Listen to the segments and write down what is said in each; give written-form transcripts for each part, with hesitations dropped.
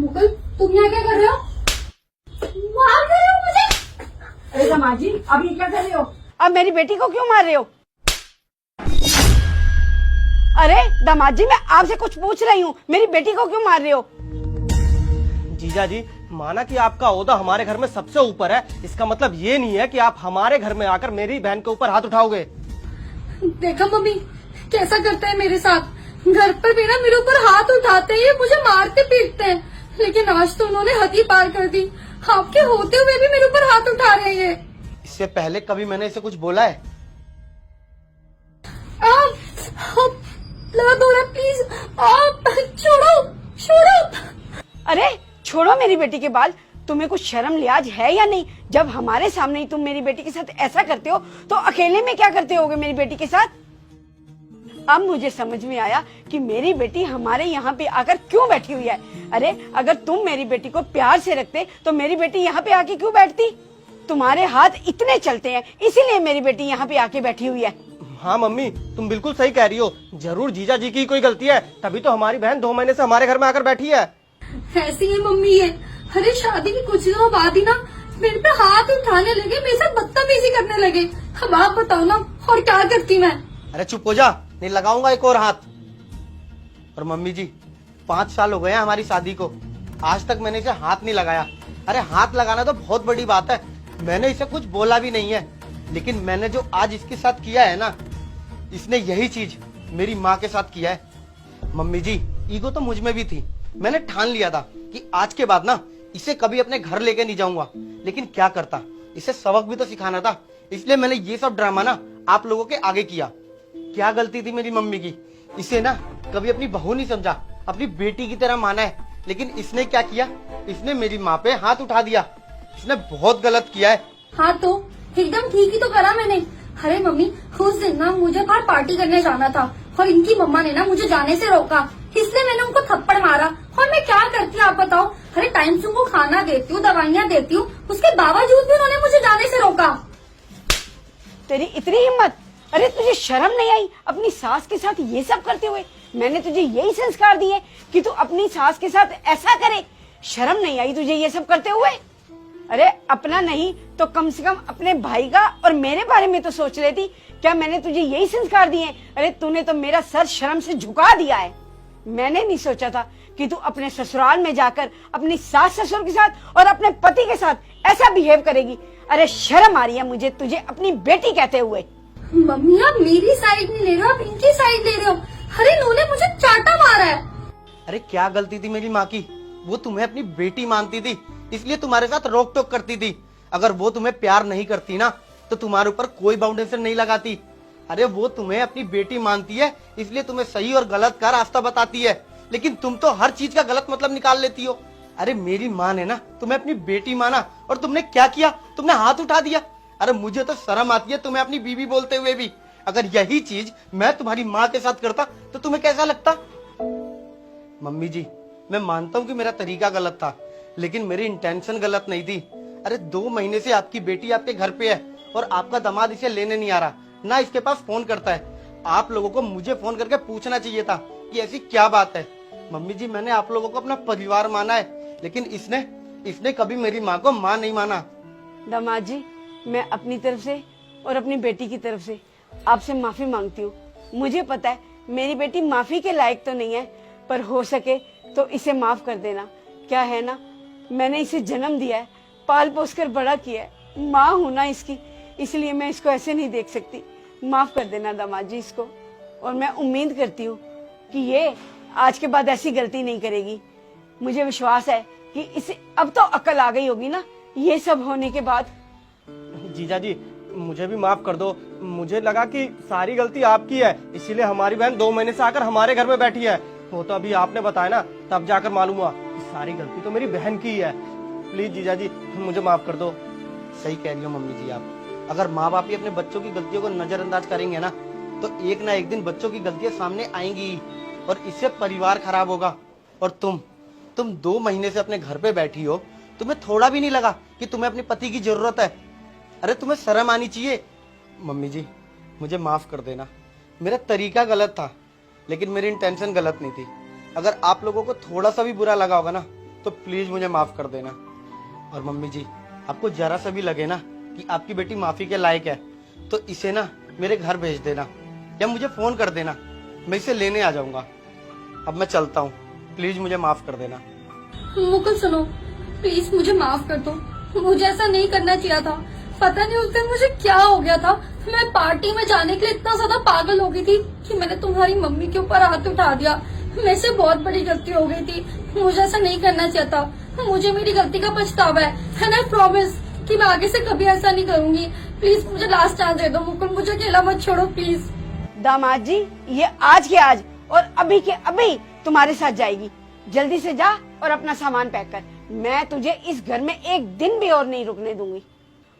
मुगल, तुम यहाँ क्या कर रहे हो? मार कर रहे हो मुझे? अरे दामाद जी, अब ये क्या कर रहे हो? अब मेरी बेटी को क्यों मार रहे हो? अरे दामाद जी, मैं आपसे कुछ पूछ रही हूँ, मेरी बेटी को क्यों मार रहे हो? जीजा जी, माना कि आपका ओहदा हमारे घर में सबसे ऊपर है, इसका मतलब ये नहीं है कि आप हमारे घर में आकर मेरी बहन के ऊपर हाथ उठाओगे। देखा मम्मी कैसा करता है मेरे साथ। घर पर भी ना मेरे ऊपर हाथ उठाते हैं, मुझे मारते पीटते हैं, लेकिन आज तो उन्होंने हद ही पार कर दी। आपके होते हुए भी मेरे ऊपर हाथ उठा रहे हैं। इससे पहले कभी मैंने इसे कुछ बोला है? आप लगा हो रहा, प्लीज आप छोड़ो छोड़ो। अरे छोड़ो मेरी बेटी के बाल। तुम्हें कुछ शर्म लिहाज है या नहीं? जब हमारे सामने ही तुम मेरी बेटी के साथ ऐसा करते हो तो अकेले में क्या करते होगे मेरी बेटी के साथ? अब मुझे समझ में आया कि मेरी बेटी हमारे यहाँ पे आकर क्यों बैठी हुई है। अरे अगर तुम मेरी बेटी को प्यार से रखते तो मेरी बेटी यहाँ पे आके क्यों बैठती? तुम्हारे हाथ इतने चलते हैं, इसीलिए मेरी बेटी यहाँ पे आके बैठी हुई है। हाँ मम्मी, तुम बिल्कुल सही कह रही हो। जरूर जीजा जी की कोई गलती है, तभी तो हमारी बहन 2 महीने से हमारे घर में आकर बैठी है। ऐसी है मम्मी ये। अरे शादी के कुछ दिनों बाद ही ना मेरे पे हाथ उठाने लगे, मेरे साथ बदतमीजी करने लगे। अब आप बताओ ना और क्या करती मैं? अरे चुप हो जा, नहीं लगाऊंगा एक और हाथ। और मम्मी जी, 5 साल हो गए हैं हमारी शादी को, आज तक मैंने इसे हाथ नहीं लगाया। अरे हाथ लगाना तो बहुत बड़ी बात है, मैंने इसे कुछ बोला भी नहीं है, लेकिन मैंने जो आज इसके साथ किया है ना, इसने यही चीज मेरी माँ के साथ किया है। मम्मी जी, ईगो तो मुझ में भी थी, मैंने ठान लिया था कि आज के बाद ना इसे कभी अपने घर लेके नहीं जाऊंगा, लेकिन क्या करता, इसे सबक भी तो सिखाना था, इसलिए मैंने ये सब ड्रामा ना आप लोगों के आगे किया। क्या गलती थी मेरी मम्मी की? इसे ना कभी अपनी बहू नहीं समझा, अपनी बेटी की तरह माना है, लेकिन इसने क्या किया, इसने मेरी माँ पे हाथ उठा दिया। इसने बहुत गलत किया है। हाँ तो एकदम ठीक ही तो करा मैंने। अरे मम्मी, उस दिन ना मुझे बाहर पार्टी करने जाना था और इनकी मम्मा ने ना मुझे जाने से रोका, इसलिए मैंने उनको थप्पड़ मारा। और मैं क्या करती हूँ आप बताओ? अरे टाइम से उनको खाना देती हूँ, दवाइयाँ देती हूँ, उसके बावजूद भी उन्होंने मुझे जाने से रोका। तेरी इतनी हिम्मत! अरे तुझे शर्म नहीं आई अपनी सास के साथ ये सब करते हुए? मैंने तुझे यही संस्कार दिए कि तू अपनी सास के साथ ऐसा करे। शर्म नहीं आई तुझे ये सब करते हुए? अरे अपना नहीं तो कम से कम अपने भाई का और मेरे बारे में तो सोच लेती। क्या मैंने तुझे यही संस्कार दिए? अरे तूने तो मेरा सर शर्म से झुका दिया है। मैंने नहीं सोचा था कि तू अपने ससुराल में जाकर अपनी सास ससुर के साथ और अपने पति के साथ ऐसा बिहेव करेगी। अरे शर्म आ रही है मुझे तुझे अपनी बेटी कहते हुए। मम्मी आप मेरी साइड नहीं ले रहे हो, आप इनकी साइड ले रहे हो। अरे इन्होंने मुझे चाटा मारा है। अरे क्या गलती थी मेरी माँ की? वो तुम्हें अपनी बेटी मानती थी, इसलिए तुम्हारे साथ रोक टोक करती थी। अगर वो तुम्हें प्यार नहीं करती ना तो तुम्हारे ऊपर कोई बाउंडेशन नहीं लगाती। अरे वो तुम्हें अपनी बेटी मानती है, इसलिए तुम्हें सही और गलत का रास्ता बताती है, लेकिन तुम तो हर चीज का गलत मतलब निकाल लेती हो। अरे मेरी माँ ने ना तुम्हें अपनी बेटी माना और तुमने क्या किया? तुमने हाथ उठा दिया। अरे मुझे तो शर्म आती है तुम्हें अपनी बीवी बोलते हुए भी। अगर यही चीज मैं तुम्हारी माँ के साथ करता तो तुम्हें कैसा लगता? मम्मी जी, मैं मानता हूँ कि मेरा तरीका गलत था, लेकिन मेरी इंटेंशन गलत नहीं थी। अरे 2 महीने से आपकी बेटी आपके घर पे है और आपका दामाद इसे लेने नहीं आ रहा, ना इसके पास फोन करता है। आप लोगों को मुझे फोन करके पूछना चाहिए था कि ऐसी क्या बात है। मम्मी जी, मैंने आप लोगों को अपना परिवार माना है, लेकिन इसने कभी मेरी माँ को माँ नहीं माना। दामाद जी, मैं अपनी तरफ से और अपनी बेटी की तरफ से आपसे माफी मांगती हूँ। मुझे पता है मेरी बेटी माफी के लायक तो नहीं है, पर हो सके तो इसे माफ कर देना। क्या है ना, मैंने इसे जन्म दिया है, पाल पोस कर बड़ा किया है, माँ हूं ना इसकी, इसलिए मैं इसको ऐसे नहीं देख सकती। माफ कर देना दामाद जी इसको, और मैं उम्मीद करती हूँ कि ये आज के बाद ऐसी गलती नहीं करेगी। मुझे विश्वास है कि इसे अब तो अकल आ गई होगी ना ये सब होने के बाद। जीजा जी, मुझे भी माफ कर दो। मुझे लगा कि सारी गलती आपकी है, इसीलिए हमारी बहन 2 महीने से आकर हमारे घर में बैठी है। वो तो अभी आपने बताया ना, तब जाकर मालूम हुआ कि सारी गलती तो मेरी बहन की है। प्लीज जीजा जी, मुझे माफ कर दो। सही कह रही हो मम्मी जी आप। अगर माँ बाप ही अपने बच्चों की गलतियों को नजरअंदाज करेंगे ना तो एक ना एक दिन बच्चों की गलतियां सामने आएंगी और इससे परिवार खराब होगा। और तुम 2 महीने से अपने घर पे बैठी हो, तुम्हें थोड़ा भी नहीं लगा कि तुम्हें अपने पति की जरूरत है? अरे तुम्हें शर्म आनी चाहिए। मम्मी जी, मुझे माफ कर देना, मेरा तरीका गलत था, लेकिन मेरी इंटेंशन गलत नहीं थी। अगर आप लोगों को थोड़ा सा भी बुरा लगा होगा ना तो प्लीज मुझे माफ कर देना। और मम्मी जी, आपको जरा सा भी लगे ना कि आपकी बेटी माफी के लायक है तो इसे ना मेरे घर भेज देना या मुझे फोन कर देना, मैं इसे लेने आ जाऊंगा। अब मैं चलता हूँ, प्लीज मुझे माफ कर देना। मुकुल सुनो, प्लीज मुझे माफ कर दो, मुझे ऐसा नहीं करना चाहिए था। पता नहीं उस दिन मुझे क्या हो गया था, मैं पार्टी में जाने के लिए इतना ज्यादा पागल हो गई थी कि मैंने तुम्हारी मम्मी के ऊपर हाथ उठा दिया। मेरे से बहुत बड़ी गलती हो गई थी, मुझे ऐसा नहीं करना चाहिए था। मुझे मेरी गलती का पछतावा है एंड आई प्रॉमिस कि मैं आगे से कभी ऐसा नहीं करूंगी। प्लीज मुझे लास्ट चांस दे दो मुकुल, मुझे अकेला मत छोड़ो प्लीज। दामाद जी, ये आज के आज और अभी के अभी तुम्हारे साथ जाएगी। जल्दी से जा और अपना सामान पैक कर। मैं तुझे इस घर में एक दिन भी और नहीं रुकने दूंगी।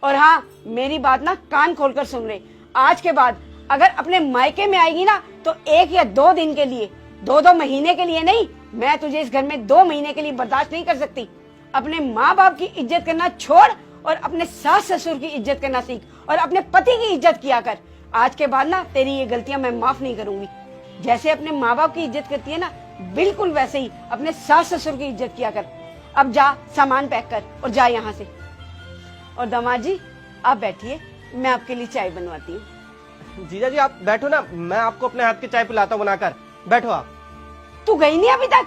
और हाँ, मेरी बात ना कान खोलकर सुन ले। आज के बाद अगर अपने मायके में आएगी ना तो 1 या 2 दिन के लिए, 2 महीने के लिए नहीं, मैं तुझे इस घर में 2 महीने के लिए बर्दाश्त नहीं कर सकती। अपने माँ बाप की इज्जत करना छोड़ और अपने सास ससुर की इज्जत करना सीख और अपने पति की इज्जत किया कर। आज के बाद ना तेरी ये गलतियां मैं माफ नहीं करूंगी। जैसे अपने माँ बाप की इज्जत करती है ना, बिल्कुल वैसे ही अपने सास ससुर की इज्जत किया कर। अब जा, सामान पैक कर और जा यहाँ से। और दामाद जी, आप बैठिए, मैं आपके लिए चाय बनवाती हूँ। जीजा जी आप बैठो ना, मैं आपको अपने हाथ की चाय पिलाता हूँ बनाकर। बैठो आप। तू गई नहीं अभी तक?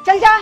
चल जा।